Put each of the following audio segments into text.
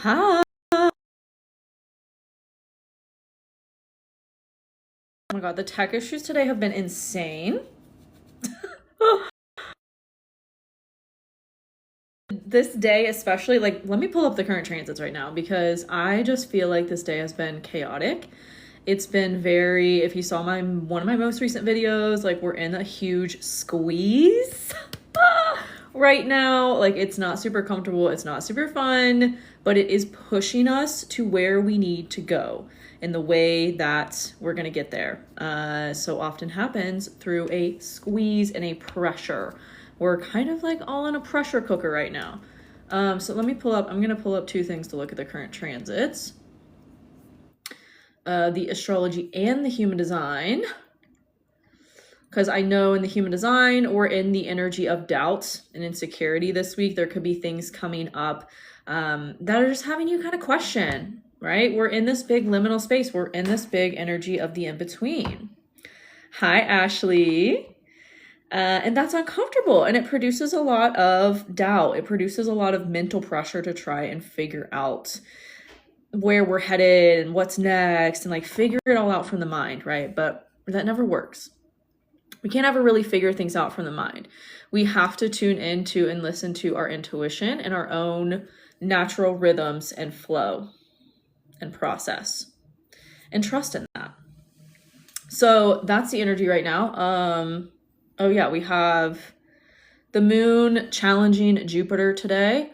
Hi. Oh my god, the tech issues today have been insane. This day especially, like, let me pull up the current transits right now because I just feel like this day has been chaotic. It's been very, if you saw one of my most recent videos, like we're in a huge squeeze right now. Like it's not super comfortable, it's not super fun, but it is pushing us to where we need to go in the way that we're gonna get there. So often happens through a squeeze and a pressure. We're kind of like all in a pressure cooker right now. So let me pull up, I'm gonna pull up two things to look at the current transits. The astrology and the human design. Because I know in the human design or in the energy of doubt and insecurity this week, there could be things coming up that are just having you kind of question, right? We're in this big liminal space. We're in this big energy of the in-between. Hi, Ashley. And that's uncomfortable and it produces a lot of doubt. It produces a lot of mental pressure to try and figure out where we're headed and what's next and like figure it all out from the mind, right? But that never works. We can't ever really figure things out from the mind. We have to tune into and listen to our intuition and our own natural rhythms and flow and process and trust in that. So that's the energy right now. Oh yeah, we have the moon challenging Jupiter today.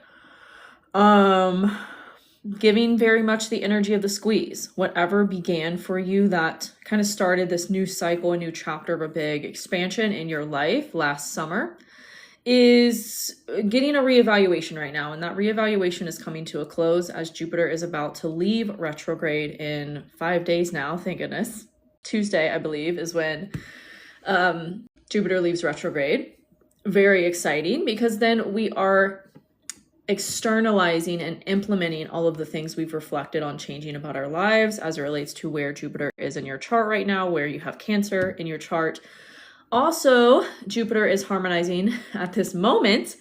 Giving very much the energy of the squeeze. Whatever began for you that kind of started this new cycle, a new chapter of a big expansion in your life last summer is getting a reevaluation right now. And that reevaluation is coming to a close as Jupiter is about to leave retrograde in 5 days now. Thank goodness. Tuesday, I believe, is when Jupiter leaves retrograde. Very exciting because then we are externalizing and implementing all of the things we've reflected on changing about our lives as it relates to where Jupiter is in your chart right now, where you have Cancer in your chart. Also, Jupiter is harmonizing at this moment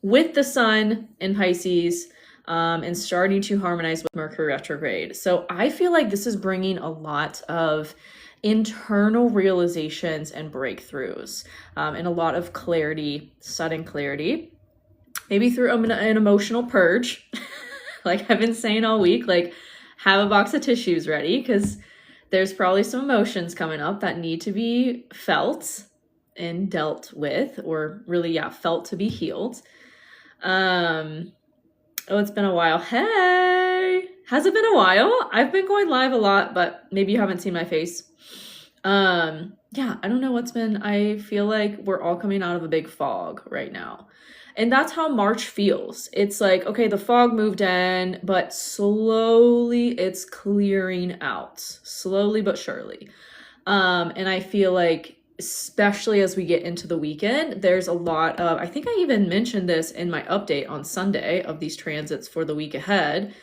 with the Sun in Pisces and starting to harmonize with Mercury retrograde. So I feel like this is bringing a lot of internal realizations and breakthroughs and a lot of clarity, sudden clarity. Maybe through an emotional purge, like I've been saying all week, like have a box of tissues ready because there's probably some emotions coming up that need to be felt and dealt with, or really, yeah, felt to be healed. Oh, it's been a while. Hey, has it been a while? I've been going live a lot, but maybe you haven't seen my face. Yeah, I don't know what's been, I feel like we're all coming out of a big fog right now. And that's how March feels. It's like, okay, the fog moved in, but slowly it's clearing out, slowly but surely. And I feel like, especially as we get into the weekend, there's a lot of, I think I even mentioned this in my update on Sunday of these transits for the week ahead.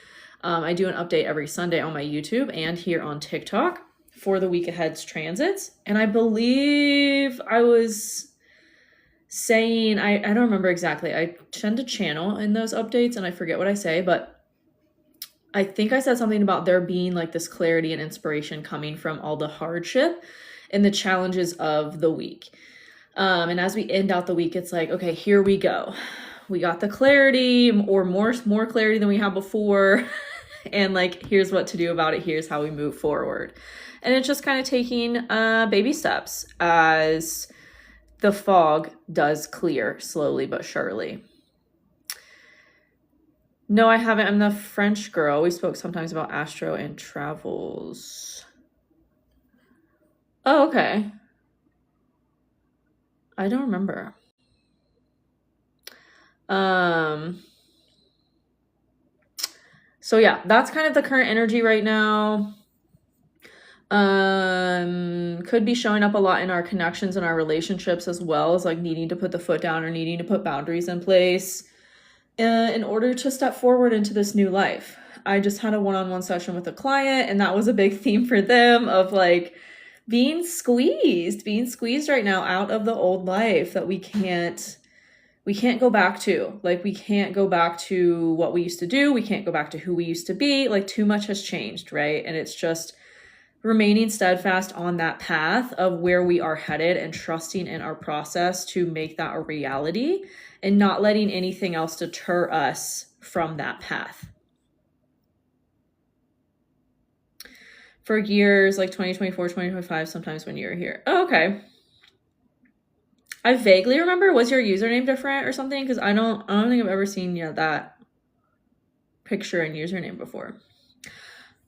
I do an update every Sunday on my YouTube and here on TikTok for the week ahead's transits. And I believe I was saying, I don't remember exactly. I tend to channel in those updates and I forget what I say, but I think I said something about there being like this clarity and inspiration coming from all the hardship and the challenges of the week. And as we end out the week, it's like, okay, here we go. We got the clarity or more clarity than we had before. And like, here's what to do about it. Here's how we move forward. And it's just kind of taking baby steps as the fog does clear slowly but surely. No, I haven't. I'm the French girl. We spoke sometimes about astro and travels. Oh, okay. I don't remember. So yeah, that's kind of the current energy right now. Could be showing up a lot in our connections and our relationships as well as like needing to put the foot down or needing to put boundaries in place in order to step forward into this new life. I just had a one-on-one session with a client and that was a big theme for them of like being squeezed right now out of the old life that we can't we can't go back to. Like, we can't go back to what we used to do. We can't go back to who we used to be. Like, too much has changed, right? And it's just remaining steadfast on that path of where we are headed and trusting in our process to make that a reality and not letting anything else deter us from that path. For years, like 2024, 2025, sometimes when you were here. Oh, okay. I vaguely remember, was your username different or something? Because I don't think I've ever seen that picture and username before.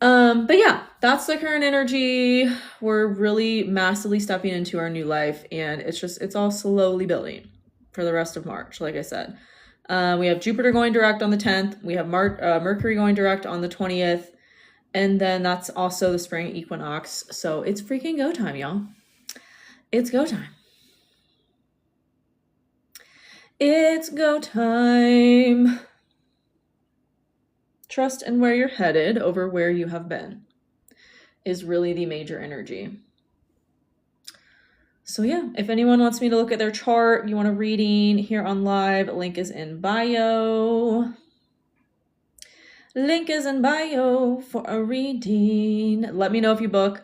But yeah, that's the current energy. We're really massively stepping into our new life, and it's all slowly building for the rest of March, like I said. We have Jupiter going direct on the 10th. We have Mercury going direct on the 20th. And then that's also the spring equinox. So it's freaking go time, y'all. It's go time. It's go time. Trust in where you're headed over where you have been is really the major energy. So yeah, if anyone wants me to look at their chart, you want a reading here on live, link is in bio. Link is in bio for a reading. Let me know if you book,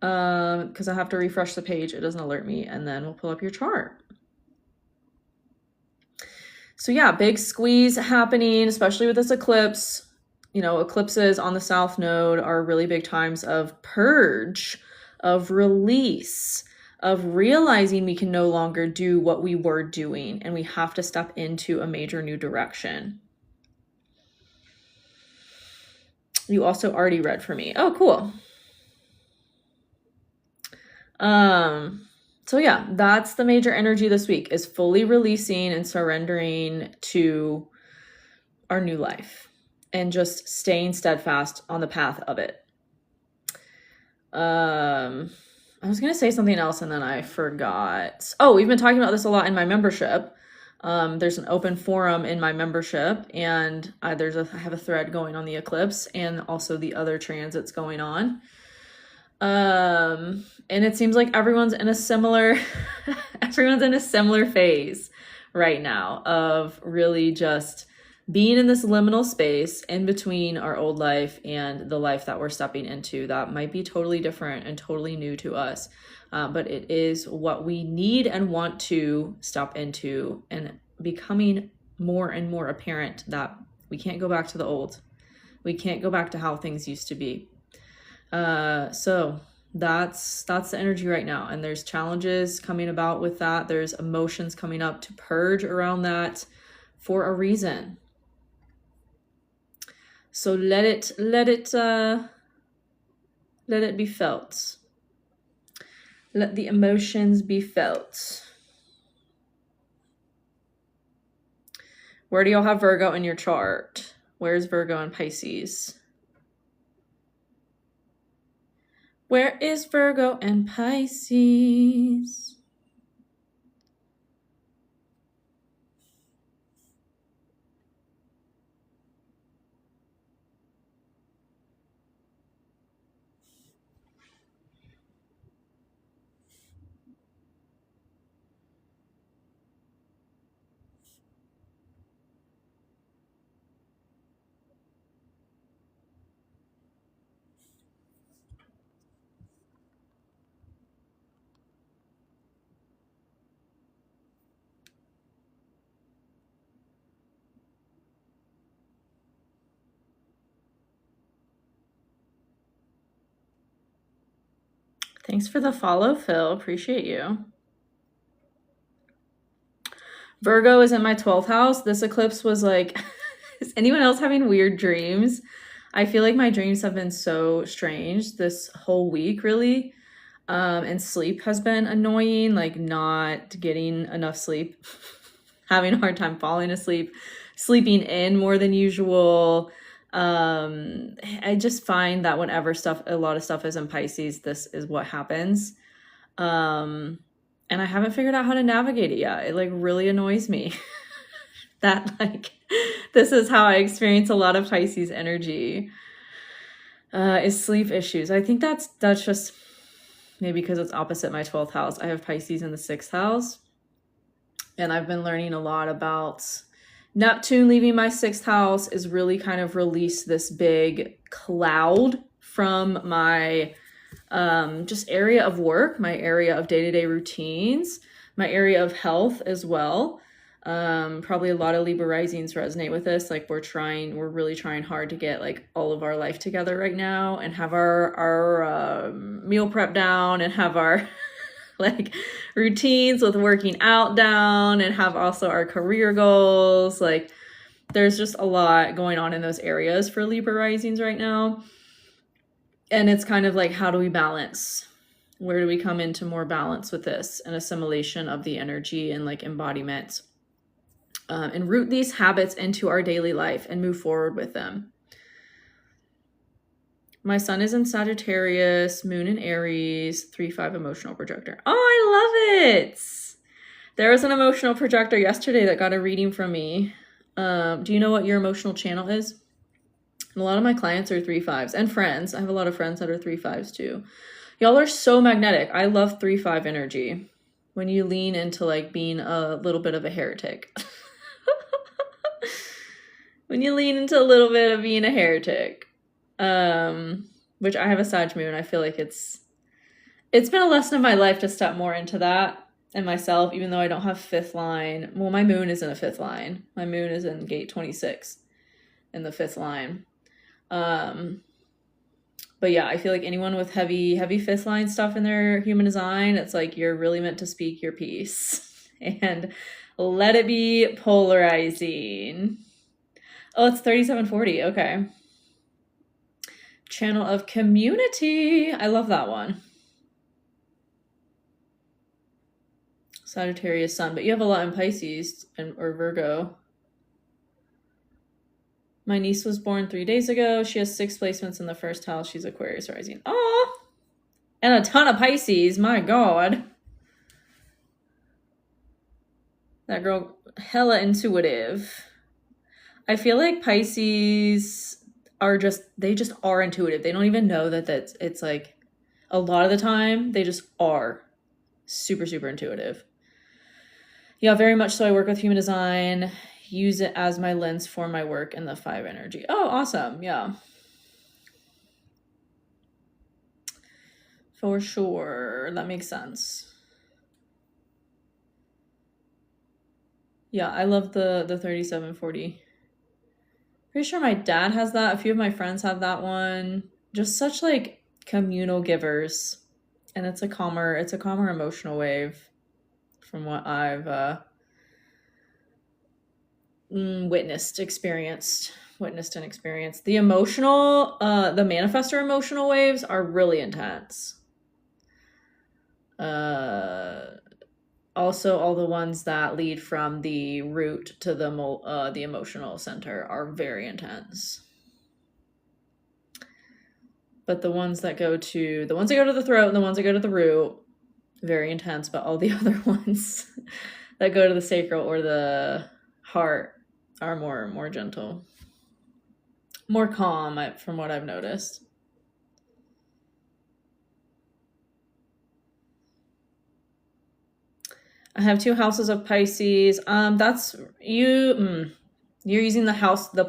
because I have to refresh the page. It doesn't alert me, and then we'll pull up your chart. So yeah, big squeeze happening, especially with this eclipse. You know, eclipses on the South Node are really big times of purge, of release, of realizing we can no longer do what we were doing, and we have to step into a major new direction. You also already read for me. Oh, cool. So yeah, that's the major energy this week, is fully releasing and surrendering to our new life and just staying steadfast on the path of it. I was going to say something else and then I forgot. Oh, we've been talking about this a lot in my membership. There's an open forum in my membership, and I have a thread going on the eclipse and also the other transits going on. And it seems like everyone's in a similar phase right now of really just being in this liminal space in between our old life and the life that we're stepping into that might be totally different and totally new to us. But it is what we need and want to step into, and becoming more and more apparent that we can't go back to the old. We can't go back to how things used to be. So that's the energy right now. And there's challenges coming about with that. There's emotions coming up to purge around that for a reason. So let it be felt. Let the emotions be felt. Where do y'all have Virgo in your chart? Where's Virgo and Pisces? Where is Virgo and Pisces? Thanks for the follow, Phil. Appreciate you. Virgo is in my 12th house. This eclipse was like, is anyone else having weird dreams? I feel like my dreams have been so strange this whole week, really. And sleep has been annoying, like not getting enough sleep, having a hard time falling asleep, sleeping in more than usual. I just find that whenever a lot of stuff is in Pisces, this is what happens. And I haven't figured out how to navigate it yet. It like really annoys me that like this is how I experience a lot of Pisces energy, is sleep issues. I think that's just maybe because it's opposite my 12th house. I have Pisces in the 6th house. And I've been learning a lot about Neptune leaving my 6th house is really kind of released this big cloud from my just area of work, my area of day-to-day routines, my area of health as well. Probably a lot of Libra risings resonate with this. Like we're really trying hard to get like all of our life together right now and have our meal prep down and have our like routines with working out down and have also our career goals. Like there's just a lot going on in those areas for Libra risings right now. And it's kind of like, how do we balance? Where do we come into more balance with this and assimilation of the energy and like embodiment, and root these habits into our daily life and move forward with them. My sun is in Sagittarius, moon in Aries, 3-5 emotional projector. Oh, I love it. There was an emotional projector yesterday that got a reading from me. Do you know what your emotional channel is? And a lot of my clients are 3-5s and friends. I have a lot of friends that are 3-5s too. Y'all are so magnetic. I love 3-5 energy. When you lean into like being a little bit of a heretic. When you lean into a little bit of being a heretic. Which I have a Sag moon. I feel like it's been a lesson of my life to step more into that and myself, even though I don't have 5th line. Well, my moon is in a 5th line. My moon is in gate 26 in the 5th line. But yeah, I feel like anyone with heavy 5th line stuff in their human design, it's like you're really meant to speak your piece and let it be polarizing. Oh, it's 3740. Okay. Channel of community. I love that one. Sagittarius sun, but you have a lot in Pisces or Virgo. My niece was born 3 days ago. She has 6 placements in the 1st house. She's Aquarius rising. Oh, and a ton of Pisces. My God. That girl, hella intuitive. I feel like Pisces they just are intuitive. They don't even know that it's like a lot of the time they just are super, super intuitive. Yeah, very much so. I work with human design, use it as my lens for my work in the 5 energy. Oh, awesome. Yeah. For sure. That makes sense. Yeah, I love the 3740. Pretty sure my dad has that. A few of my friends have that one. Just such like communal givers. And it's a calmer emotional wave from what I've witnessed and experienced. The emotional, the manifestor emotional waves are really intense. Also, all the ones that lead from the root to the emotional center are very intense. But the ones that go to the throat and the ones that go to the root, very intense. But all the other ones that go to the sacral or the heart are more gentle, more calm, from what I've noticed. I have 2 houses of Pisces. That's you. You're using the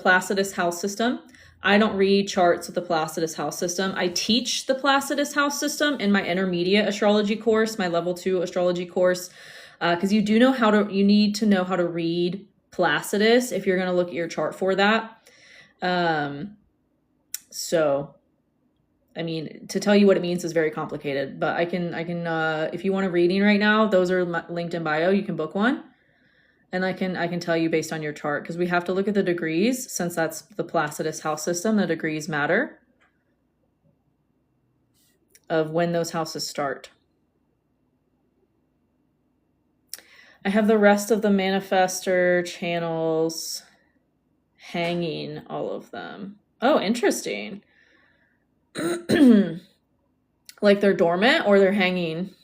Placidus house system. I don't read charts with the Placidus house system. I teach the Placidus house system in my intermediate astrology course, my level 2 astrology course, because you need to know how to read Placidus if you're going to look at your chart for that. So, I mean, to tell you what it means is very complicated, but I can, if you want a reading right now, those are linked in bio. You can book one. And I can tell you based on your chart, because we have to look at the degrees, since that's the Placidus house system. The degrees matter of when those houses start. I have the rest of the manifestor channels hanging, all of them. Oh, interesting. Like they're dormant or they're hanging.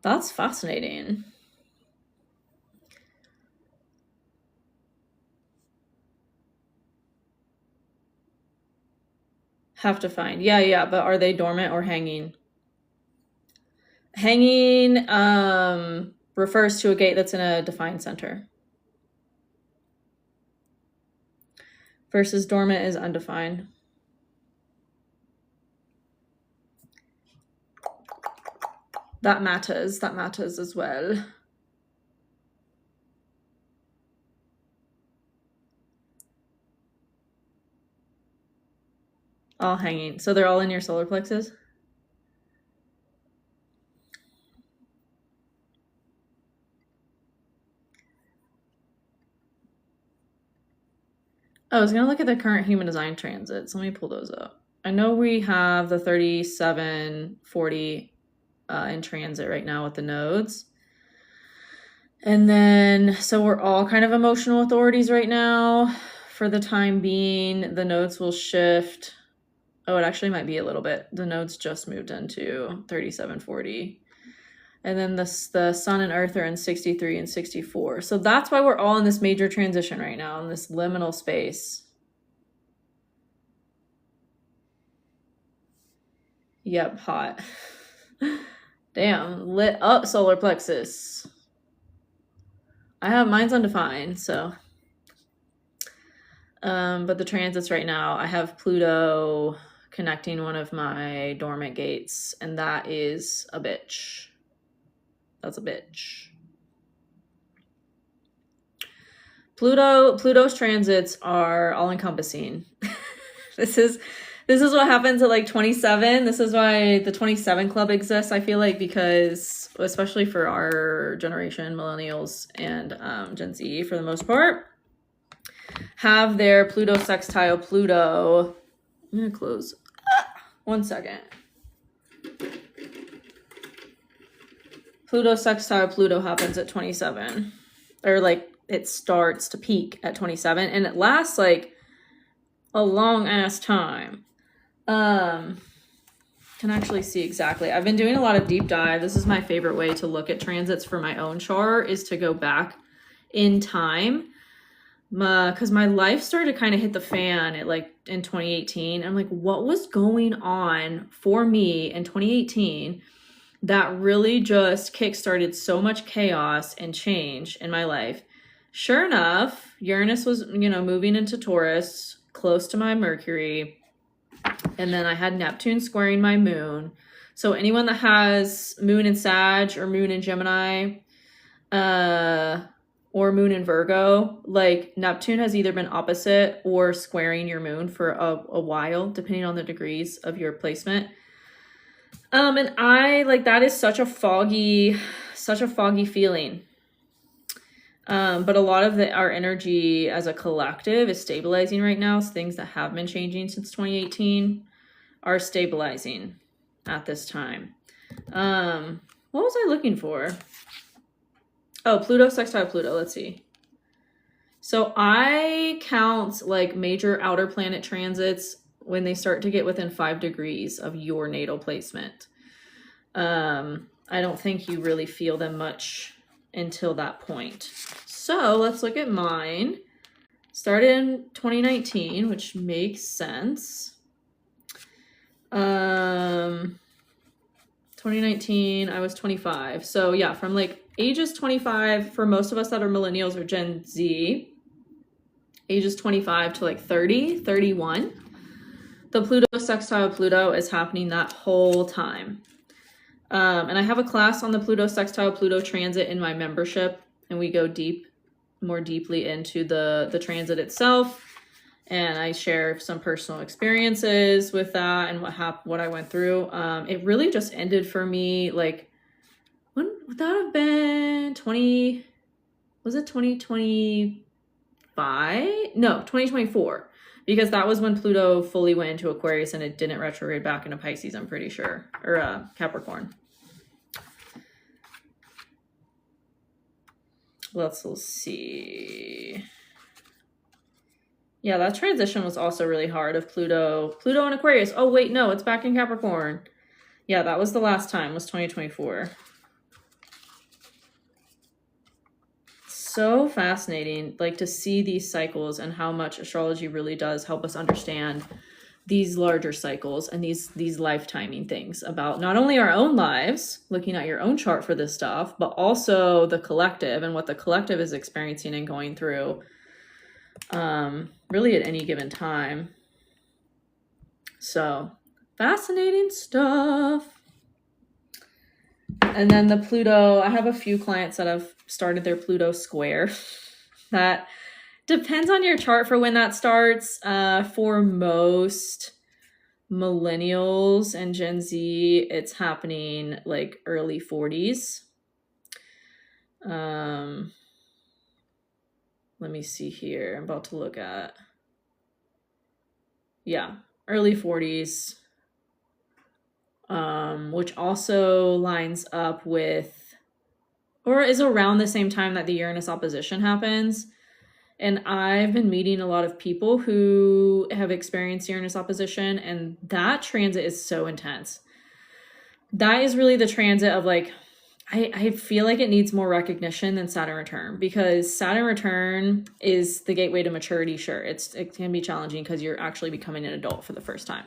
That's fascinating. Have to find. Yeah, but are they dormant or hanging? Hanging refers to a gate that's in a defined center. Versus dormant is undefined. That matters as well. All hanging. So they're all in your solar plexus? Oh, I was going to look at the current human design transits. Let me pull those up. I know we have the 3740 in transit right now with the nodes. And then, so we're all kind of emotional authorities right now. For the time being, the nodes will shift. Oh, it actually might be a little bit. The nodes just moved into 3740. And then the sun and earth are in 63 and 64. So that's why we're all in this major transition right now, in this liminal space. Yep, hot. Damn, lit up solar plexus. I have mine's undefined, so. But the transits right now, I have Pluto connecting one of my dormant gates, and that is a bitch. That's a bitch. Pluto's transits are all encompassing. This is what happens at like 27. This is why the 27 club exists, I feel like, because especially for our generation, millennials and Gen Z for the most part, have their Pluto sextile Pluto. I'm gonna close. 1 second. Pluto sextile Pluto happens at 27. Or like it starts to peak at 27 and it lasts like a long ass time. Can actually see exactly. I've been doing a lot of deep dive. This is my favorite way to look at transits for my own chart, is to go back in time. Because my life started to kind of hit the fan at like in 2018. I'm like, what was going on for me in 2018 that really just kickstarted so much chaos and change in my life? Sure enough, Uranus was, moving into Taurus, close to my Mercury. And then I had Neptune squaring my moon. So anyone that has moon in Sag or moon in Gemini, or moon in Virgo, like Neptune has either been opposite or squaring your moon for a while, depending on the degrees of your placement. And I like, that is such a foggy feeling. But a lot of our energy as a collective is stabilizing right now. So things that have been changing since 2018 are stabilizing at this time. What was I looking for? Oh, Pluto sextile Pluto. Let's see. So I count like major outer planet transits when they start to get within 5 degrees of your natal placement. I don't think you really feel them much until that point. So let's look at mine. Started in 2019, which makes sense. 2019, I was 25. So yeah, from like ages 25, for most of us that are millennials or Gen Z, ages 25 to like 30, 31, the Pluto sextile Pluto is happening that whole time. And I have a class on the Pluto sextile Pluto transit in my membership, and we go more deeply into the transit itself. And I share some personal experiences with that and what I went through. It really just ended for me, like, when would that have been? 2025? No, 2024. Because that was when Pluto fully went into Aquarius and it didn't retrograde back into Pisces, I'm pretty sure. Or Capricorn. Let's see. Yeah, that transition was also really hard of Pluto and Aquarius. Oh, wait, no, it's back in Capricorn. Yeah, that was the last time, was 2024. So fascinating, like, to see these cycles and how much astrology really does help us understand these larger cycles and these life timing things about not only our own lives, looking at your own chart for this stuff, but also the collective and what the collective is experiencing and going through, really at any given time. So fascinating stuff. And then the Pluto, I have a few clients that have started their Pluto square. That depends on your chart for when that starts. For most millennials and Gen Z, it's happening like early 40s. Let me see here. I'm about to look at, yeah, early 40s. Which also lines up with, or is around the same time that the Uranus opposition happens. And I've been meeting a lot of people who have experienced Uranus opposition, and that transit is so intense. That is really the transit of like, I feel like it needs more recognition than Saturn return, because Saturn return is the gateway to maturity. Sure, it can be challenging because you're actually becoming an adult for the first time.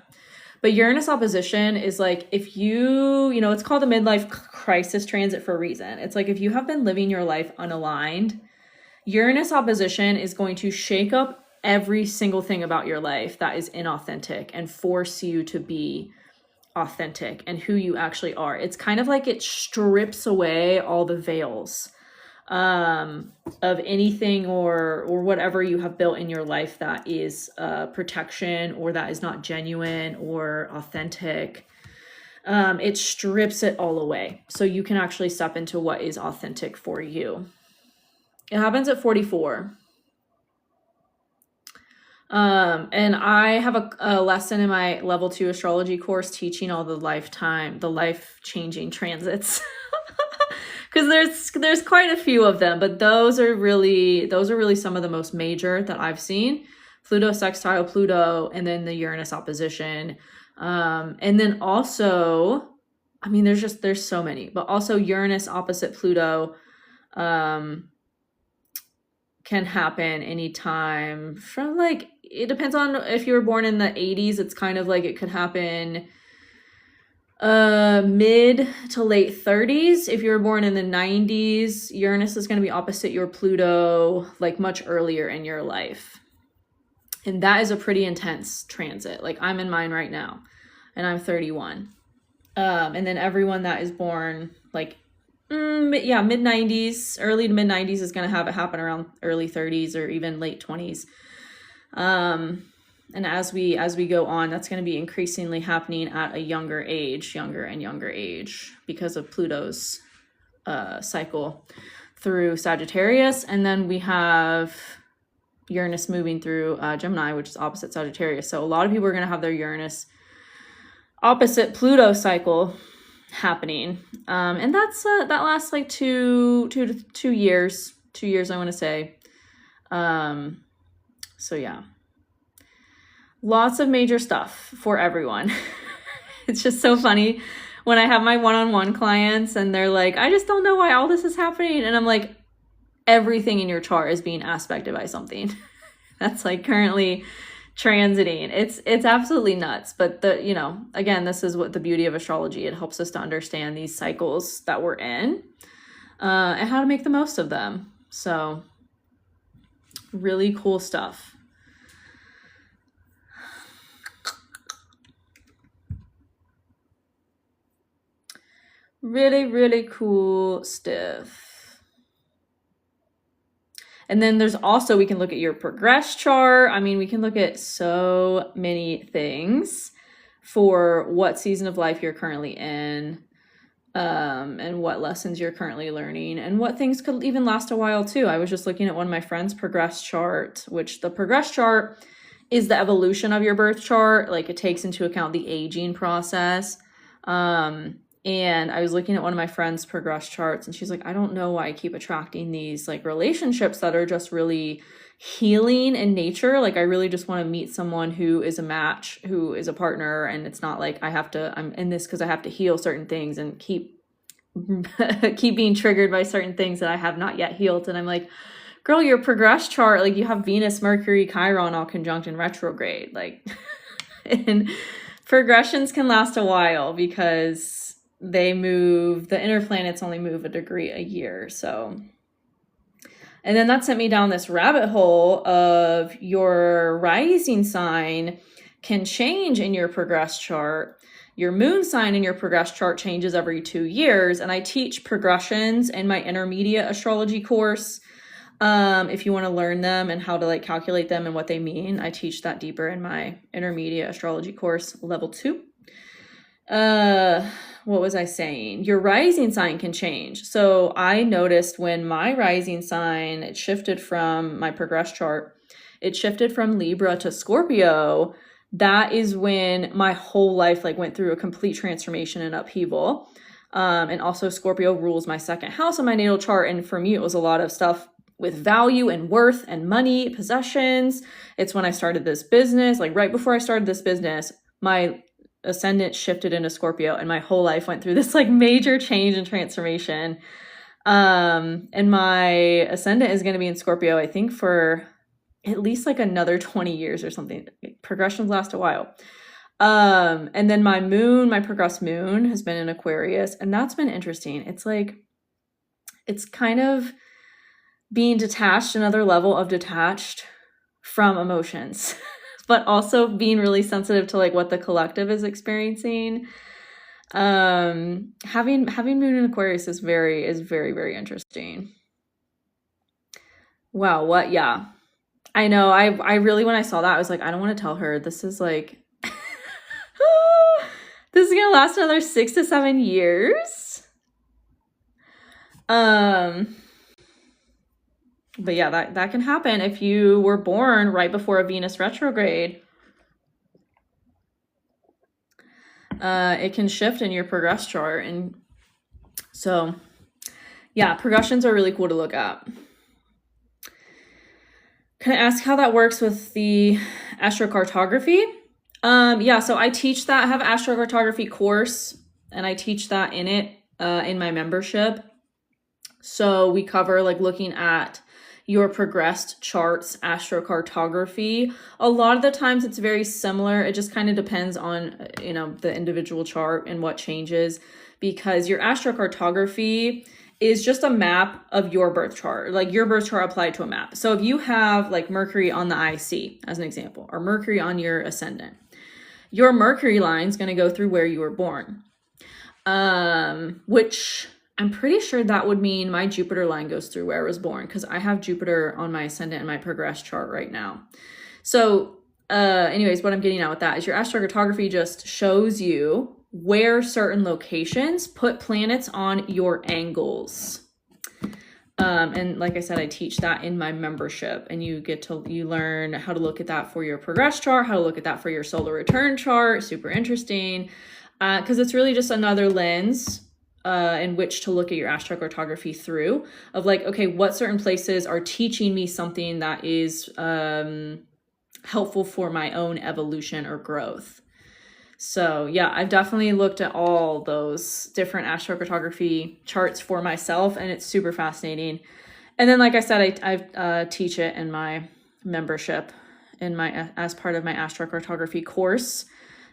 But Uranus opposition is like, if you know, it's called a midlife crisis transit for a reason. It's like if you have been living your life unaligned, Uranus opposition is going to shake up every single thing about your life that is inauthentic and force you to be authentic and who you actually are. It's kind of like it strips away all the veils of anything or whatever you have built in your life that is protection or that is not genuine or authentic. It strips it all away so you can actually step into what is authentic for you. It happens at 44. And I have a lesson in my level 2 astrology course teaching all the life-changing transits. Because there's quite a few of them, but those are really some of the most major that I've seen. Pluto sextile Pluto, and then the Uranus opposition. And then also, I mean, there's so many, but also Uranus opposite Pluto can happen anytime from like, it depends on if you were born in the 80s. It's kind of like it could happen mid to late 30s. If you were born in the 90s, Uranus is going to be opposite your Pluto like much earlier in your life. And that is a pretty intense transit. Like I'm in mine right now and I'm 31. And then everyone that is born like mid 90s, early to mid 90s is going to have it happen around early 30s or even late 20s. And as we go on, that's going to be increasingly happening at a younger and younger age because of Pluto's cycle through Sagittarius. And then we have Uranus moving through Gemini, which is opposite Sagittarius. So a lot of people are going to have their Uranus opposite Pluto cycle happening. And that lasts like two years, I want to say. So yeah. Lots of major stuff for everyone. It's just so funny when I have my one-on-one clients and they're like, I just don't know why all this is happening. And I'm like, everything in your chart is being aspected by something that's like currently transiting. It's absolutely nuts. But again, this is what the beauty of astrology. It helps us to understand these cycles that we're in and how to make the most of them. So really cool stuff. Really, really cool stuff. And then there's also, we can look at your progress chart. I mean, we can look at so many things for what season of life you're currently in, and what lessons you're currently learning, and what things could even last a while too. I was just looking at one of my friends' progress chart, which the progress chart is the evolution of your birth chart. Like it takes into account the aging process. And I was looking at one of my friends' progress charts and she's like, I don't know why I keep attracting these like relationships that are just really healing in nature. Like I really just want to meet someone who is a match, who is a partner. And it's not like I'm in this because I have to heal certain things and keep being triggered by certain things that I have not yet healed. And I'm like, girl, your progress chart, like you have Venus, Mercury, Chiron all conjunct in retrograde. Like And progressions can last a while because they move, the inner planets only move a degree a year. So, and then that sent me down this rabbit hole of your rising sign can change in your progress chart. Your moon sign in your progress chart changes every 2 years. And I teach progressions in my intermediate astrology course. If you want to learn them and how to like calculate them and what they mean, I teach that deeper in my intermediate astrology course, level 2. What was I saying? Your rising sign can change. So I noticed when my rising sign, it shifted from my progress chart, it shifted from Libra to Scorpio. That is when my whole life like went through a complete transformation and upheaval. And also Scorpio rules my second house on my natal chart. And for me, it was a lot of stuff with value and worth and money, possessions. It's when I started this business, like right before I started this business, my ascendant shifted into Scorpio and my whole life went through this like major change and transformation. And my ascendant is going to be in Scorpio, I think for at least like another 20 years or something. Progressions last a while. And then my moon, my progressed moon has been in Aquarius, and that's been interesting. It's like, it's kind of being detached, another level of detached from emotions, but also being really sensitive to like what the collective is experiencing. Having moon in Aquarius is very, very interesting. Wow, what? Yeah. I know. I really, when I saw that, I was like, I don't want to tell her. This is like, this is going to last another 6 to 7 years. But yeah, that can happen if you were born right before a Venus retrograde. It can shift in your progress chart. And so, yeah, progressions are really cool to look at. Can I ask how that works with the astrocartography? Yeah, so I teach that. I have an astrocartography course, and I teach that in it, in my membership. So we cover like looking at your progressed charts, astrocartography. A lot of the times it's very similar. It just kind of depends on, you know, the individual chart and what changes, because your astrocartography is just a map of your birth chart, like your birth chart applied to a map. So if you have like Mercury on the IC as an example, or Mercury on your ascendant, your Mercury line is going to go through where you were born, which I'm pretty sure that would mean my Jupiter line goes through where I was born, because I have Jupiter on my ascendant and my progress chart right now. So anyways, what I'm getting at with that is your astrocartography just shows you where certain locations put planets on your angles. And like I said, I teach that in my membership, and you learn how to look at that for your progress chart, how to look at that for your solar return chart. Super interesting, because it's really just another lens in which to look at your astrocartography through, of like, okay, what certain places are teaching me something that is helpful for my own evolution or growth. So yeah, I've definitely looked at all those different astrocartography charts for myself, and it's super fascinating. And then, like I said, I teach it in my membership, as part of my astrocartography course.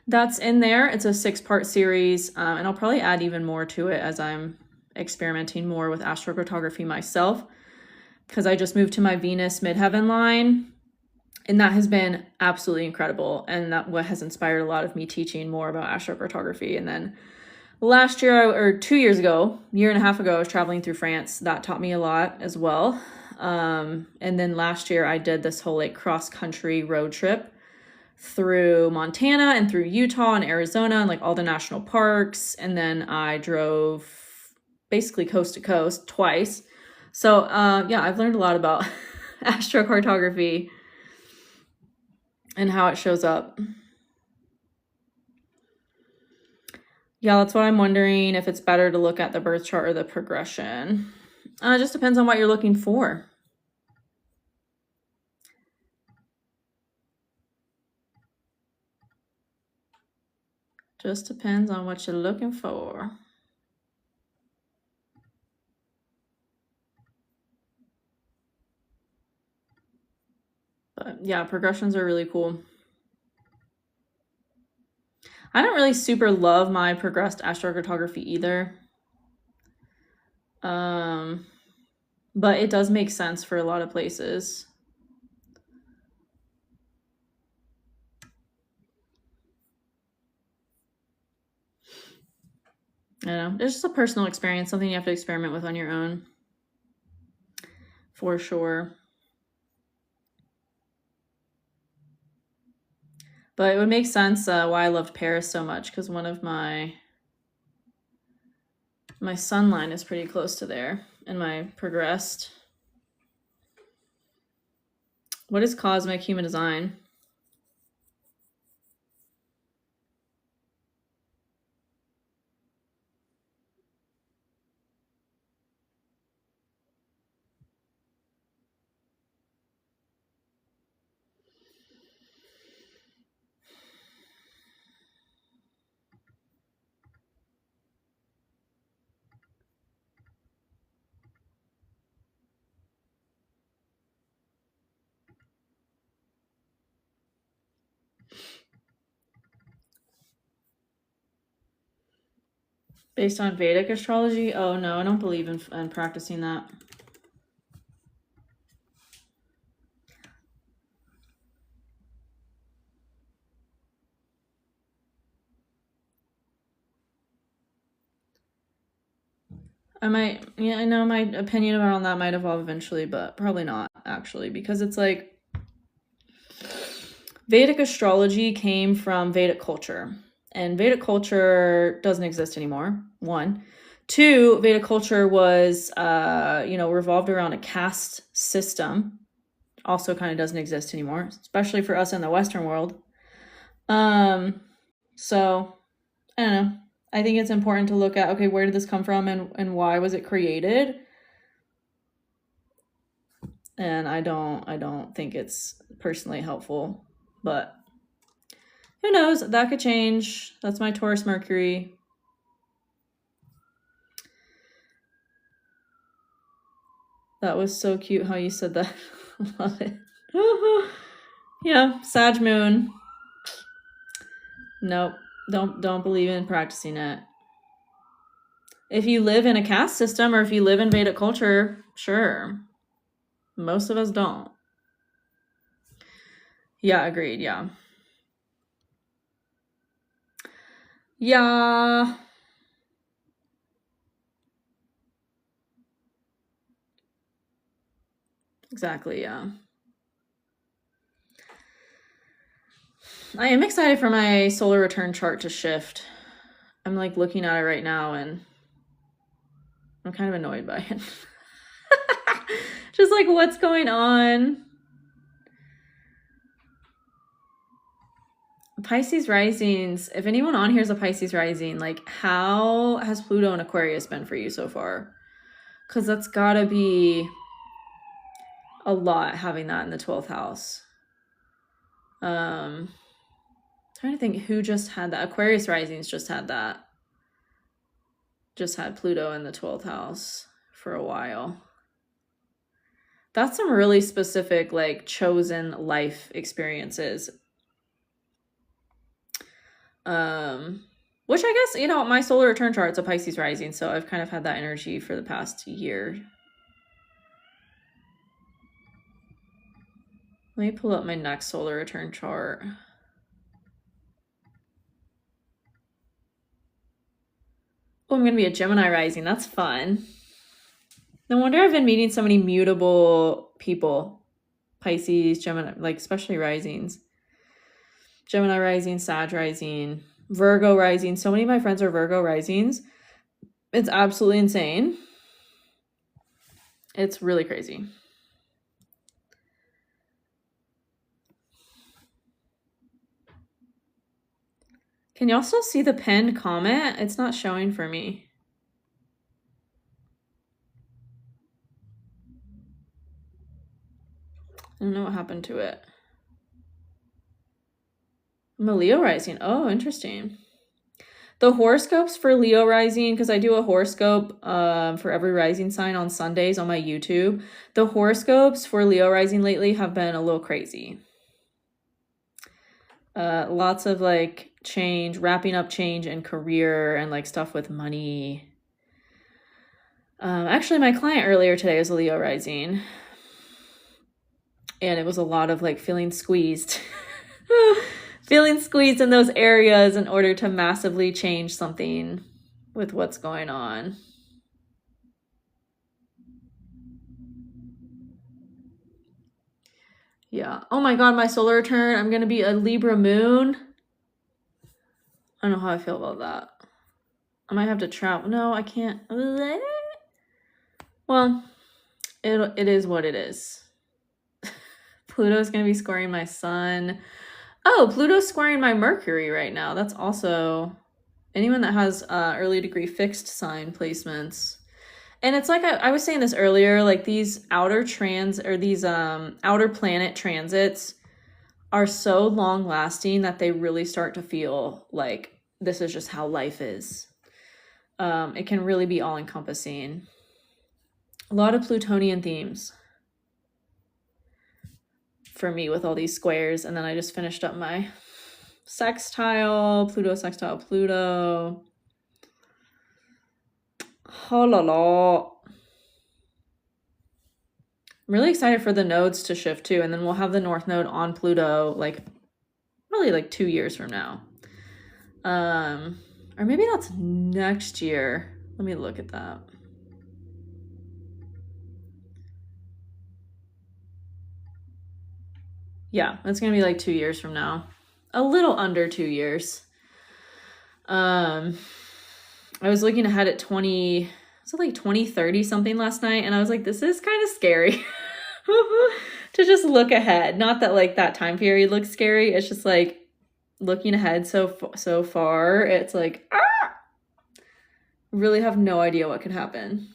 That's in there. It's a 6-part series, and I'll probably add even more to it as I'm experimenting more with astrocartography myself, because I just moved to my Venus midheaven line, and that has been absolutely incredible, and that what has inspired a lot of me teaching more about astrocartography. And then last year, or 2 years ago, year and a half ago, I was traveling through France. That taught me a lot as well. And then last year I did this whole like cross-country road trip through Montana and through Utah and Arizona and like all the national parks. And then I drove basically coast to coast twice. So yeah, I've learned a lot about astrocartography and how it shows up. Yeah, that's what I'm wondering, if it's better to look at the birth chart or the progression. It just depends on what you're looking for. Just depends on what you're looking for. But yeah, progressions are really cool. I don't really super love my progressed astrocartography either. But it does make sense for a lot of places. I don't know. It's just a personal experience, something you have to experiment with on your own. For sure. But it would make sense why I loved Paris so much, because one of my sun line is pretty close to there, and my progressed. What is cosmic human design? Based on Vedic astrology? Oh no, I don't believe in practicing that. I know my opinion around that might evolve eventually, but probably not actually, because it's like Vedic astrology came from Vedic culture, and Vedic culture doesn't exist anymore. 1. 2, Vedic culture was, revolved around a caste system. Also kind of doesn't exist anymore, especially for us in the Western world. So I don't know. I think it's important to look at, okay, where did this come from and why was it created? And I don't think it's personally helpful, but who knows? That could change. That's my Taurus Mercury. That was so cute how you said that. Love it. Yeah, Sag Moon. Nope. Don't believe in practicing it. If you live in a caste system or if you live in Vedic culture, sure. Most of us don't. Yeah, agreed. Yeah. Yeah. Exactly, yeah. I am excited for my solar return chart to shift. I'm like looking at it right now and I'm kind of annoyed by it. Just like, what's going on? Pisces risings. If anyone on here is a Pisces rising, like, how has Pluto and Aquarius been for you so far? Because that's gotta be a lot having that in the 12th house. Trying to think who just had that. Aquarius risings just had that. Just had Pluto in the 12th house for a while. That's some really specific, like, chosen life experiences. Which I guess, my solar return chart's a Pisces rising, so I've kind of had that energy for the past year. Let me pull up my next solar return chart. Oh, I'm going to be a Gemini rising. That's fun. No wonder I've been meeting so many mutable people. Pisces, Gemini, like especially risings. Gemini rising, Sag rising, Virgo rising. So many of my friends are Virgo risings. It's absolutely insane. It's really crazy. Can you also see the pinned comment? It's not showing for me. I don't know what happened to it. I'm a Leo rising. Oh, interesting. The horoscopes for Leo rising, because I do a horoscope for every rising sign on Sundays on my YouTube. The horoscopes for Leo rising lately have been a little crazy. Lots of like change, wrapping up change in career and like stuff with money. Actually, my client earlier today was a Leo rising, and it was a lot of like feeling squeezed. Feeling squeezed in those areas in order to massively change something with what's going on. Yeah. Oh my God, my solar return, I'm going to be a Libra moon. I don't know how I feel about that. I might have to travel. No, I can't. Well, it is what it is. Pluto's going to be squaring my sun. Oh, Pluto's squaring my Mercury right now. That's also anyone that has early degree fixed sign placements. And it's like I was saying this earlier, like these outer outer planet transits are so long lasting that they really start to feel like this is just how life is. It can really be all encompassing. A lot of Plutonian themes for me with all these squares. And then I just finished up my sextile, Pluto. Oh la la. I'm really excited for the nodes to shift too. And then we'll have the North Node on Pluto probably like 2 years from now. Or maybe that's next year. Let me look at that. Yeah, it's going to be like 2 years from now. A little under 2 years. I was looking ahead at 2030 something last night, and I was like, this is kind of scary to just look ahead. Not that like that time period looks scary. It's just like looking ahead so far. It's like, really have no idea what could happen.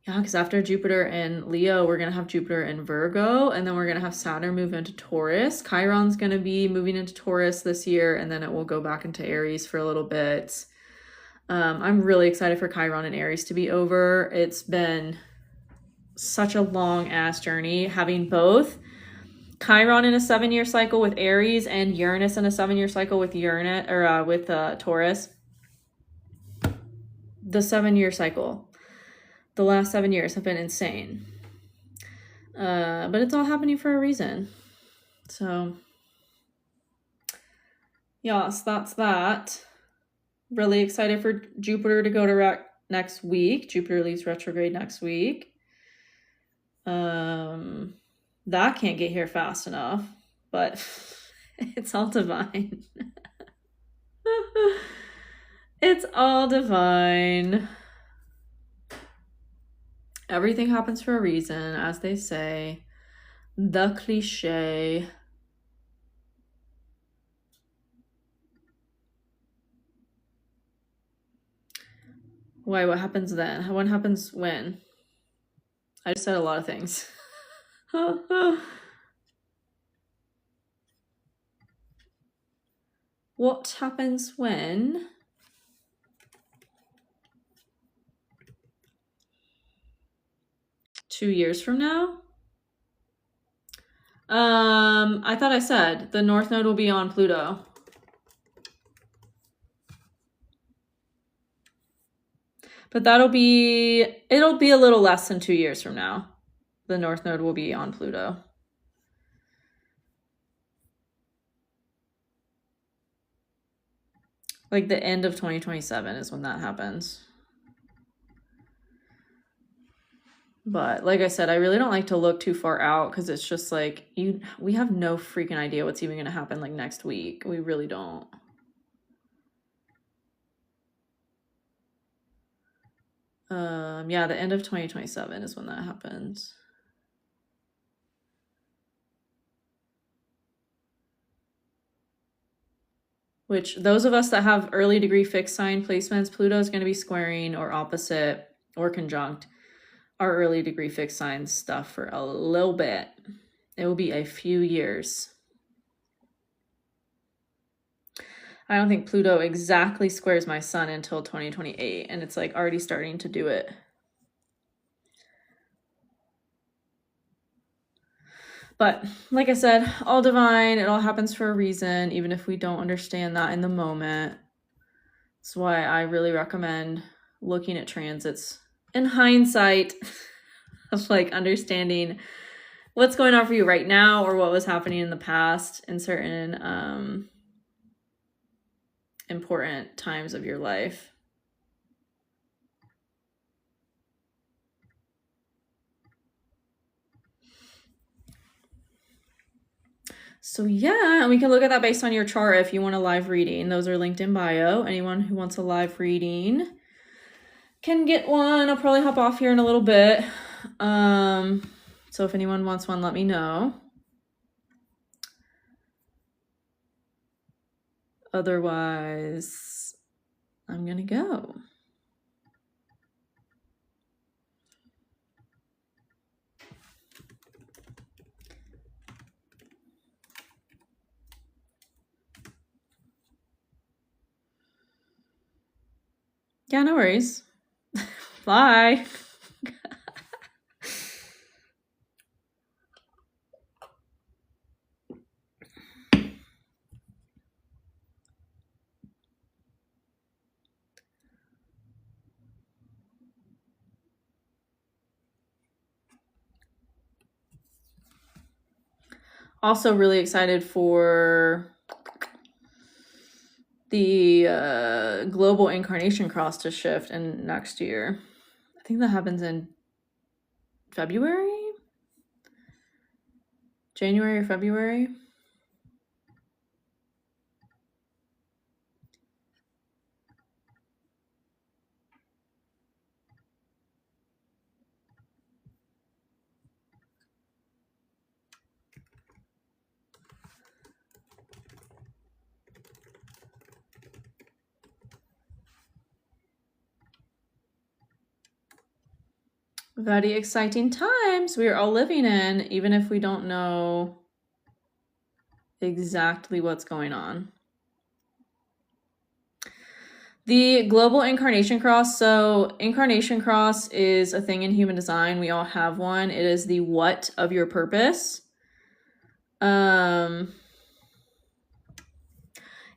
Yeah, because after Jupiter and Leo, we're going to have Jupiter in Virgo, and then we're going to have Saturn move into Taurus. Chiron's going to be moving into Taurus this year, and then it will go back into Aries for a little bit. I'm really excited for Chiron and Aries to be over. It's been such a long-ass journey having both Chiron in a 7-year cycle with Aries and Uranus in a 7-year cycle with Taurus. The 7-year cycle. The last 7 years have been insane. But it's all happening for a reason. So, yes, that's that. Really excited for Jupiter to go to next week. Jupiter leaves retrograde next week. That can't get here fast enough, but it's all divine. It's all divine. Everything happens for a reason, as they say. The cliche. Why, what happens then? What happens when? I just said a lot of things. What happens when? Two years from now? I thought I said the North Node will be on Pluto. But it'll be a little less than 2 years from now. The North Node will be on Pluto. Like the end of 2027 is when that happens. But like I said, I really don't like to look too far out because it's just like we have no freaking idea what's even going to happen like next week. We really don't. Yeah, the end of 2027 is when that happens. Which those of us that have early degree fixed sign placements, Pluto is going to be squaring or opposite or conjunct our early degree fixed sign stuff for a little bit. It will be a few years. I don't think Pluto exactly squares my sun until 2028, and it's like already starting to do it. But like I said, all divine, it all happens for a reason, even if we don't understand that in the moment. That's why I really recommend looking at transits in hindsight of like understanding what's going on for you right now or what was happening in the past in certain important times of your life. So yeah, and we can look at that based on your chart if you want a live reading. Those are linked in bio. Anyone who wants a live reading can get one. I'll probably hop off here in a little bit. So if anyone wants one, let me know. Otherwise, I'm gonna go. Yeah, no worries. Bye. Also really excited for the global incarnation cross to shift in next year. I think that happens in February? January or February? Very exciting times we are all living in, even if we don't know exactly what's going on. The global incarnation cross. So incarnation cross is a thing in human design. We all have one. It is the what of your purpose. And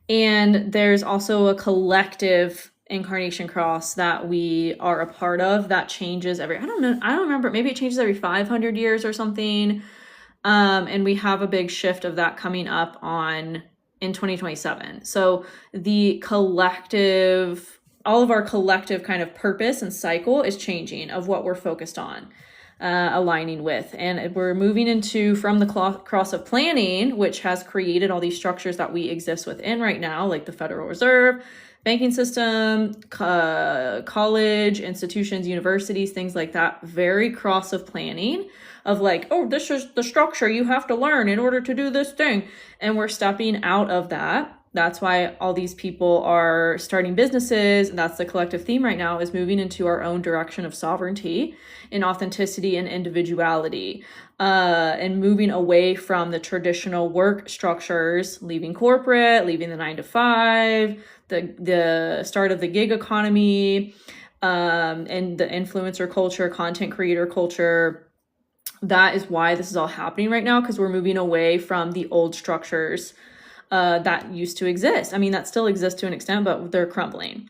there's also a collective incarnation cross that we are a part of that changes every, I don't remember, maybe it changes every 500 years or something. And we have a big shift of that coming up in 2027. So the collective, all of our collective kind of purpose and cycle is changing of what we're focused on, aligning with. And we're moving from the cross of planning, which has created all these structures that we exist within right now, like the Federal Reserve, banking system, college, institutions, universities, things like that. Very cross of planning of like, oh, this is the structure you have to learn in order to do this thing. And we're stepping out of that. That's why all these people are starting businesses. And that's the collective theme right now, is moving into our own direction of sovereignty and authenticity and individuality, and moving away from the traditional work structures, leaving corporate, leaving the 9 to 5, the start of the gig economy, and the influencer culture, content creator culture. That is why this is all happening right now, because we're moving away from the old structures that used to exist. I mean, that still exists to an extent, but they're crumbling.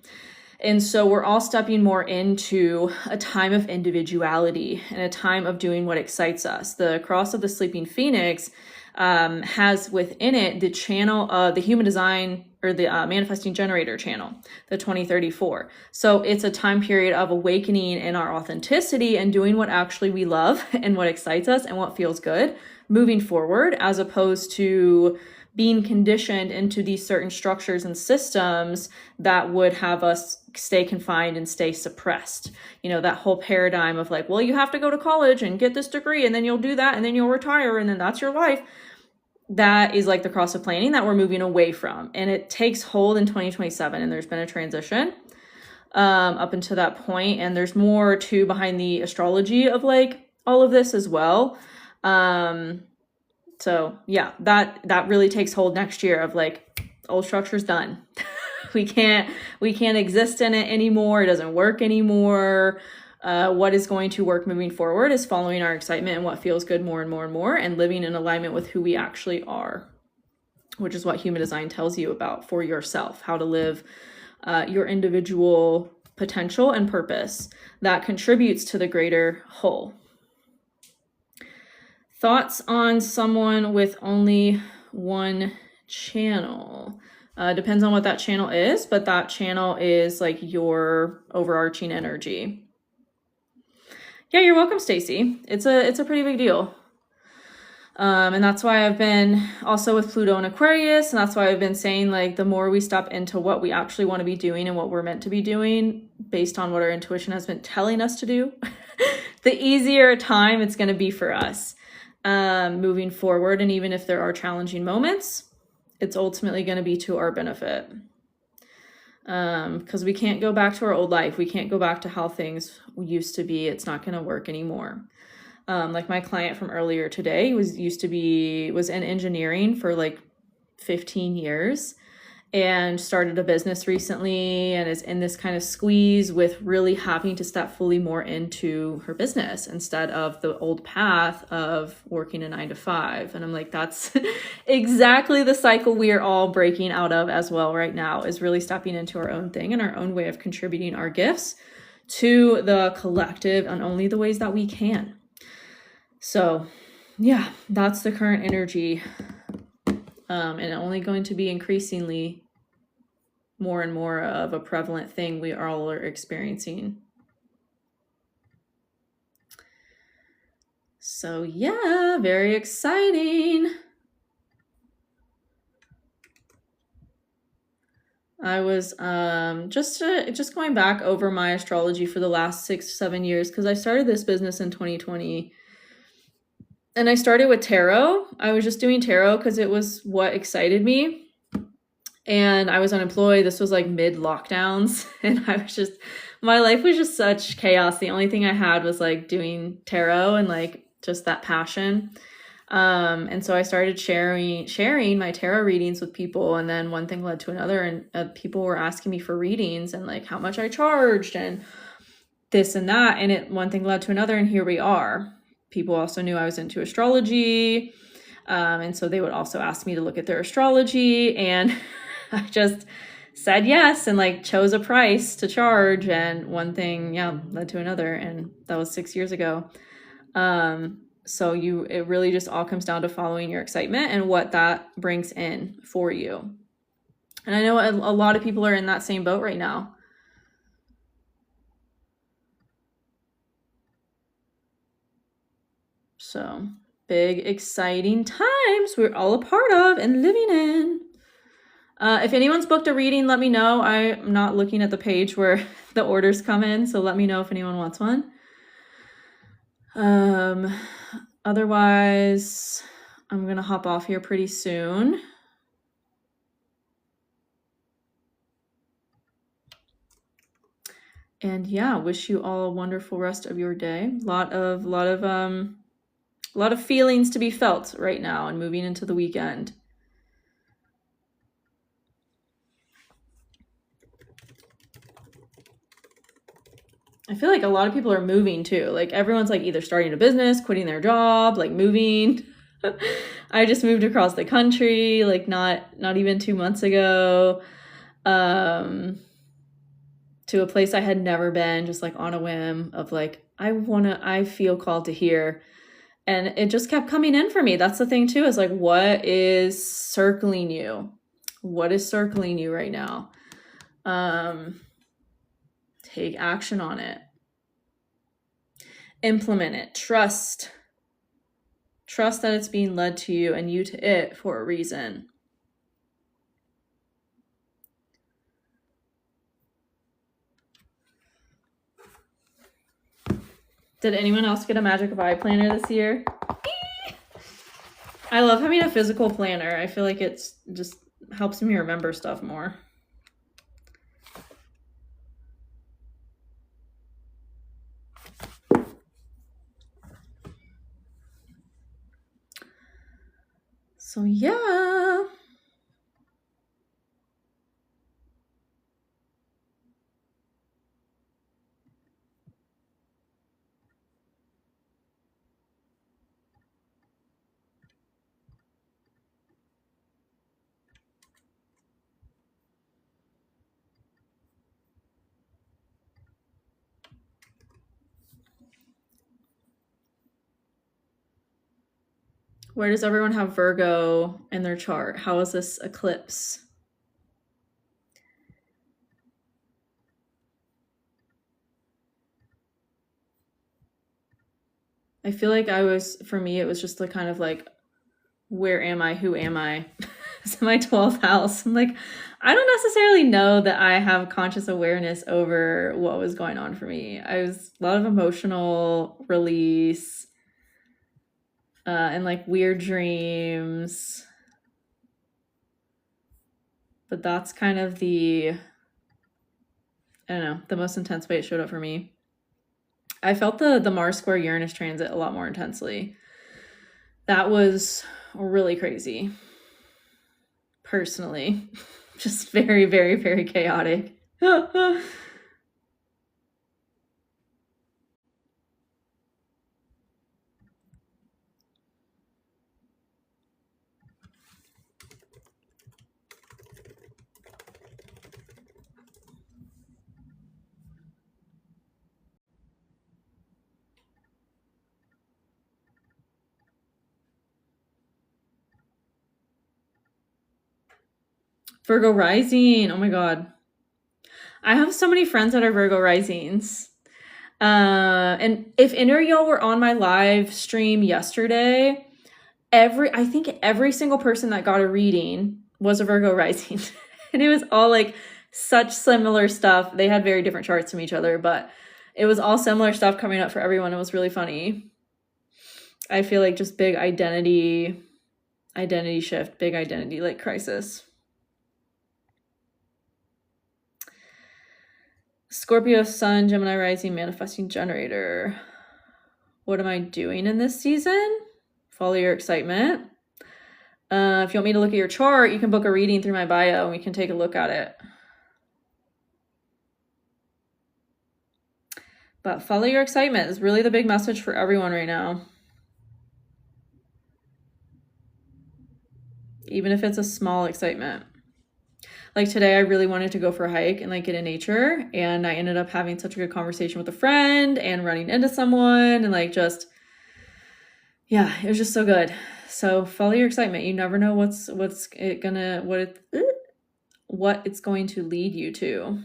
And so we're all stepping more into a time of individuality and a time of doing what excites us. The Cross of the Sleeping Phoenix has within it the channel, the human design, or the manifesting generator channel, the 2034. So it's a time period of awakening in our authenticity and doing what actually we love and what excites us and what feels good moving forward, as opposed to being conditioned into these certain structures and systems that would have us stay confined and stay suppressed. You know, that whole paradigm of like, well, you have to go to college and get this degree and then you'll do that and then you'll retire and then that's your life. That is like the cross of planning that we're moving away from. And it takes hold in 2027, and there's been a transition up until that point. And there's more too behind the astrology of like all of this as well. So yeah, that really takes hold next year of like, old structure's done. we can't exist in it anymore. It doesn't work anymore. What is going to work moving forward is following our excitement and what feels good more and more and more, and living in alignment with who we actually are, which is what human design tells you about for yourself, how to live your individual potential and purpose that contributes to the greater whole. Thoughts on someone with only one channel? Depends on what that channel is, but that channel is like your overarching energy. Yeah, you're welcome, Stacy. It's a pretty big deal. And that's why I've been also with Pluto and Aquarius. And that's why I've been saying, like, the more we step into what we actually want to be doing and what we're meant to be doing based on what our intuition has been telling us to do, the easier time it's going to be for us moving forward. And even if there are challenging moments, it's ultimately going to be to our benefit. Because we can't go back to our old life. We can't go back to how things used to be. It's not going to work anymore. Like my client from earlier today was in engineering for like 15 years and started a business recently and is in this kind of squeeze with really having to step fully more into her business instead of the old path of working a 9-to-5. And I'm like, that's exactly the cycle we are all breaking out of as well right now, is really stepping into our own thing and our own way of contributing our gifts to the collective and only the ways that we can. So yeah, that's the current energy, and only going to be increasingly more and more of a prevalent thing we all are experiencing. So yeah, very exciting. I was just going back over my astrology for the last 6-7 years, because I started this business in 2020. And I started with tarot. I was just doing tarot because it was what excited me. And I was unemployed. This was like mid-lockdowns. And my life was just such chaos. The only thing I had was like doing tarot and like just that passion. And so I started sharing my tarot readings with people. And then one thing led to another. And people were asking me for readings and like how much I charged and this and that. And one thing led to another. And here we are. People also knew I was into astrology. And so they would also ask me to look at their astrology. And I just said yes and like chose a price to charge. And one thing, led to another. And that was 6 years ago. So it really just all comes down to following your excitement and what that brings in for you. And I know a lot of people are in that same boat right now. So big, exciting times we're all a part of and living in. If anyone's booked a reading, let me know. I'm not looking at the page where the orders come in, so let me know if anyone wants one. Otherwise, I'm going to hop off here pretty soon. And yeah, wish you all a wonderful rest of your day. A lot of feelings to be felt right now and moving into the weekend. I feel like a lot of people are moving too. Like everyone's like either starting a business, quitting their job, like moving. I just moved across the country, like not even 2 months ago, to a place I had never been, just like on a whim of like, I feel called to here. And it just kept coming in for me. That's the thing too, is like, what is circling you? What is circling you right now? Take action on it. Implement it. Trust that it's being led to you and you to it for a reason. Did anyone else get a Magic Vibe planner this year? I love having a physical planner. I feel like it's just helps me remember stuff more. So yeah. Where does everyone have Virgo in their chart? How is this eclipse? I feel like for me, it was just the kind of like, where am I? Who am I? It's my 12th house. I'm like, I don't necessarily know that I have conscious awareness over what was going on for me. I was a lot of emotional release and like weird dreams. But that's kind of I don't know, the most intense way it showed up for me. I felt the Mars square Uranus transit a lot more intensely. That was really crazy. Personally, just very, very, very chaotic. Virgo rising. Oh my God. I have so many friends that are Virgo risings. And if any of y'all were on my live stream yesterday, I think every single person that got a reading was a Virgo rising. And it was all like such similar stuff. They had very different charts from each other, but it was all similar stuff coming up for everyone. It was really funny. I feel like just big identity shift, big identity like crisis. Scorpio sun, Gemini rising, manifesting generator. What am I doing in this season? Follow your excitement. If you want me to look at your chart, you can book a reading through my bio and we can take a look at it. But follow your excitement is really the big message for everyone right now. Even if it's a small excitement. Like today, I really wanted to go for a hike and like get in nature. And I ended up having such a good conversation with a friend and running into someone and like just, yeah, it was just so good. So follow your excitement. You never know what it's going to lead you to.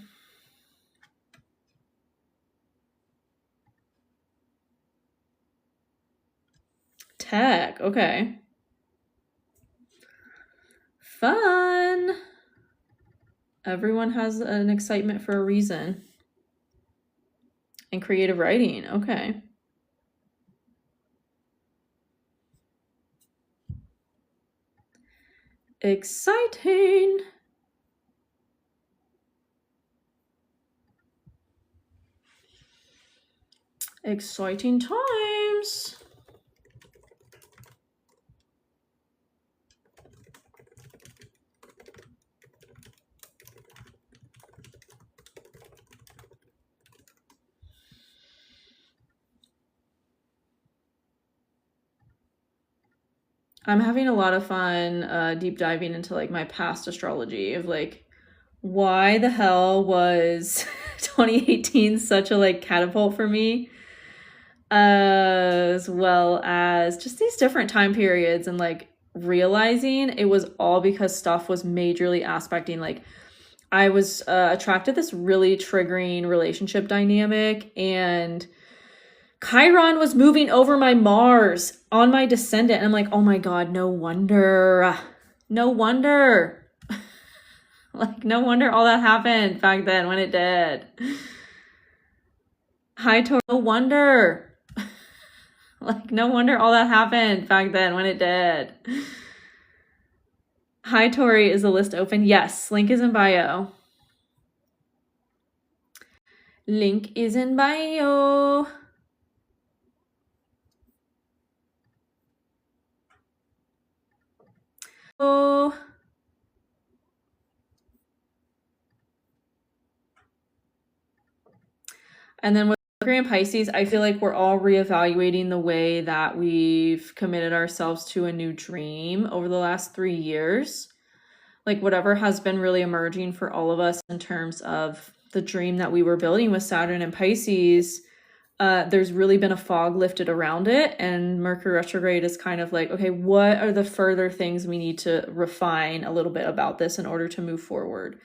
Tech, okay. Fun. Everyone has an excitement for a reason. And creative writing, okay. Exciting. Exciting times. I'm having a lot of fun deep diving into like my past astrology of like why the hell was 2018 such a like catapult for me, as well as just these different time periods and like realizing it was all because stuff was majorly aspecting like I was attracted to this really triggering relationship dynamic, and Chiron was moving over my Mars on my descendant. And I'm like, oh my God, no wonder. No wonder. Like, no wonder all that happened back then when it did. Hi, Taurus. No wonder. Like, no wonder all that happened back then when it did. Hi, Tori. Is the list open? Yes. Link is in bio. Link is in bio. Oh. And then with Mercury and Pisces, I feel like we're all reevaluating the way that we've committed ourselves to a new dream over the last 3 years. Like whatever has been really emerging for all of us in terms of the dream that we were building with Saturn and Pisces, there's really been a fog lifted around it, and Mercury retrograde is kind of like, okay, what are the further things we need to refine a little bit about this in order to move forward?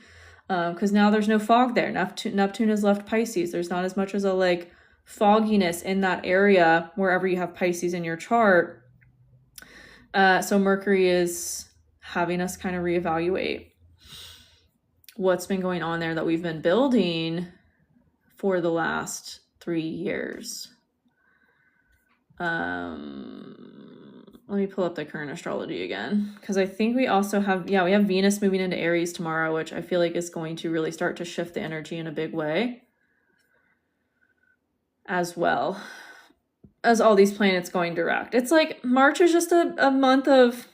Because now there's no fog there. Neptune has left Pisces. There's not as much as a like fogginess in that area wherever you have Pisces in your chart. So Mercury is having us kind of reevaluate what's been going on there that we've been building for the last 3 years. Let me pull up the current astrology again, because I think we also have, we have Venus moving into Aries tomorrow, which I feel like is going to really start to shift the energy in a big way, as well as all these planets going direct. It's like March is just a month of,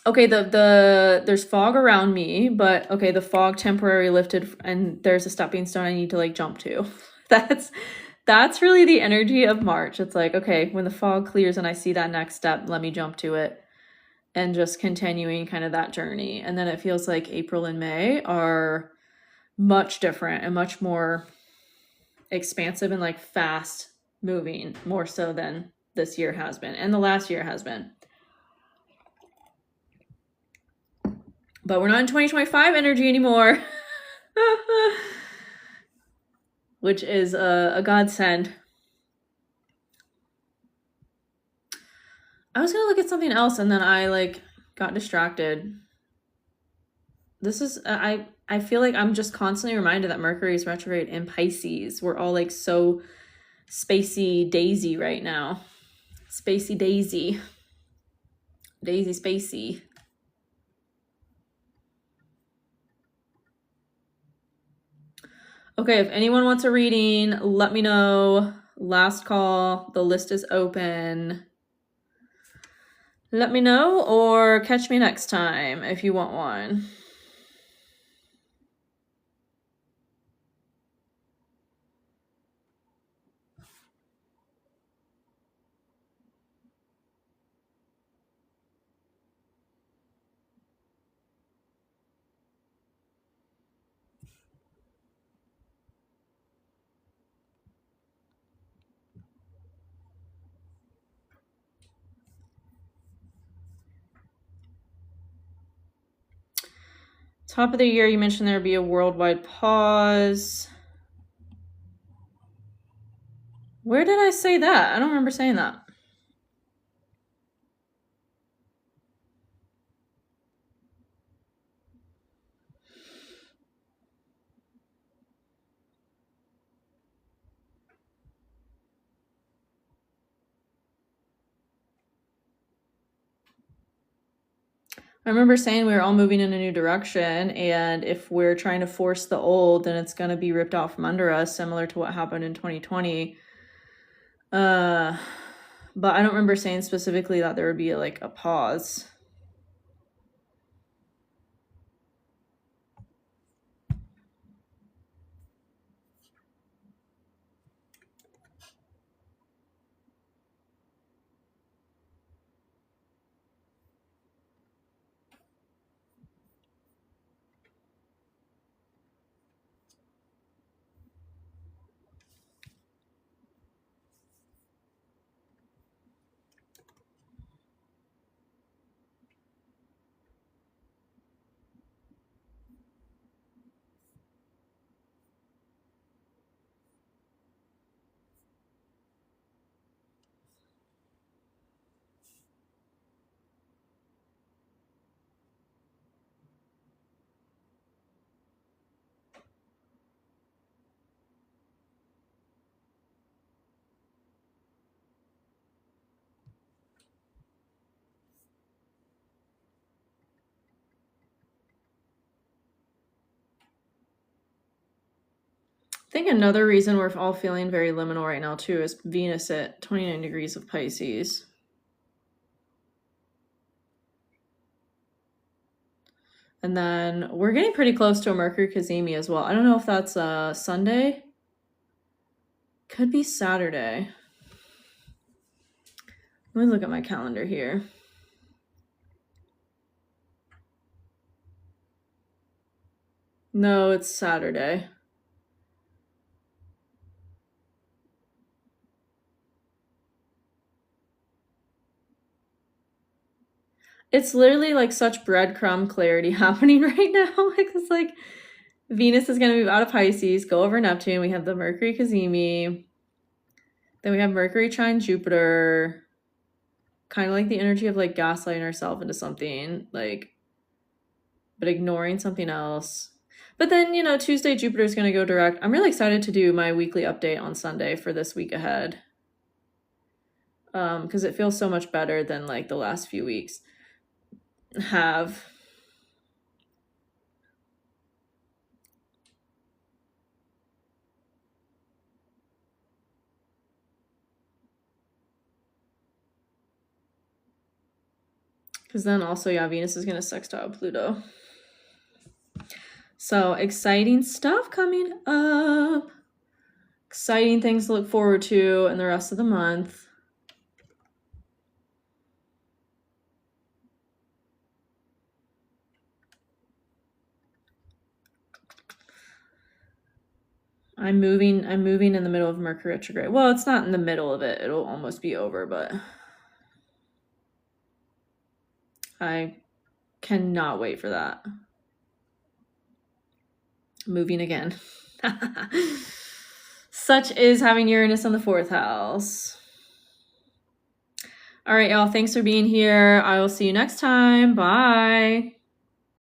okay, there's fog around me, but okay, the fog temporarily lifted and there's a stepping stone I need to like jump to. That's really the energy of March. It's like, okay, when the fog clears and I see that next step, let me jump to it, and just continuing kind of that journey. And then it feels like April and May are much different and much more expansive and like fast moving, more so than this year has been and the last year has been. But we're not in 2025 energy anymore. Which is a godsend. I was gonna look at something else and then I like got distracted. This is, I feel like I'm just constantly reminded that Mercury is retrograde in Pisces. We're all like so spacey daisy right now. Spacey daisy. Daisy spacey. Okay, if anyone wants a reading, let me know. Last call. The list is open. Let me know, or catch me next time if you want one. Top of the year, you mentioned there would be a worldwide pause. Where did I say that? I don't remember saying that. I remember saying we were all moving in a new direction, and if we're trying to force the old, then it's going to be ripped out from under us, similar to what happened in 2020. But I don't remember saying specifically that there would be like a pause. I think another reason we're all feeling very liminal right now too is Venus at 29 degrees of Pisces. And then we're getting pretty close to a Mercury Cazimi as well. I don't know if that's Sunday. Could be Saturday. Let me look at my calendar here. No, it's Saturday. It's literally like such breadcrumb clarity happening right now. It's like Venus is going to move out of Pisces, go over Neptune. We have the Mercury Cazimi. Then we have Mercury trine Jupiter. Kind of like the energy of like gaslighting ourselves into something, like, but ignoring something else. But then, you know, Tuesday, Jupiter is going to go direct. I'm really excited to do my weekly update on Sunday for this week ahead. Because it feels so much better than like the last few weeks have. Because then also, yeah, Venus is going to sextile Pluto. So exciting stuff coming up. Exciting things to look forward to in the rest of the month. I'm moving in the middle of Mercury retrograde. Well, it's not in the middle of it. It'll almost be over, but I cannot wait for that. Moving again. Such is having Uranus in the 4th house. All right, y'all. Thanks for being here. I will see you next time. Bye.